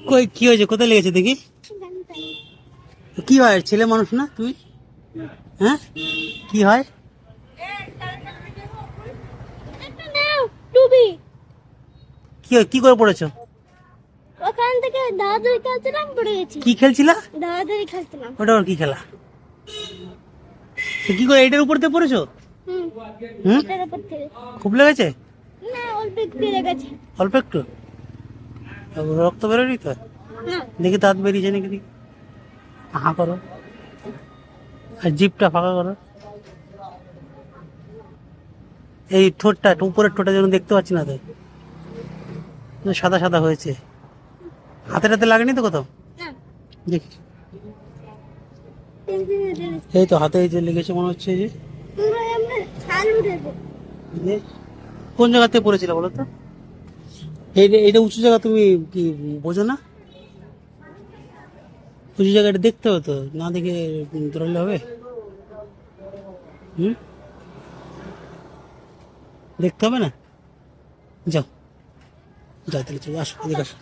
কই কি হয়েছে, কোথায় লেগেছে দেখি? কি হয়, ছেলে মানুষ না তুমি? হ্যাঁ, কি হয়? কি করে পড়েছো? ওখান থেকে দাদাদের খেলছিলাম, পড়ে গেছি। কি খেলছিলা? দাদাদের খেলছিলাম। ওটা আবার কি খেলা? কি করে এইটার উপর দিয়ে পড়েছো? হুম, হুম, এটার উপর থেকে। খুব লেগেছে? না, অল্প একটু লেগেছে। অল্প একটু? রক্ত বেরোয়নি তো? না, দেখি দাঁত বেরিয়েছে নাকি দেখি। হা করো, আর জিভটা ফাঁকা করো। এই ঠোঁটটা, উপরের ঠোঁটটা যেন দেখতে পাচ্ছি না তো, সাদা সাদা হয়েছে। হাতে টাতে লাগেনি তো কোথাও? না, দেখি, তিন দিনে লেগেছে। এই তো হাতে এই যে লেগেছে মনে হচ্ছে। এই যে পুরো আমরা ছাল উঠেছে। এই যে, কোন জায়গাতে পড়েছিল বলো তো? এইটা উঁচু জায়গা, তুমি কি বোঝো না? উঁচু জায়গাটা দেখতে হবে তো, না দেখে দৌড়ালে হবে? হুম, দেখতে হবে না? যাও, যাও তাহলে চলো, আসো এদিকে আসো।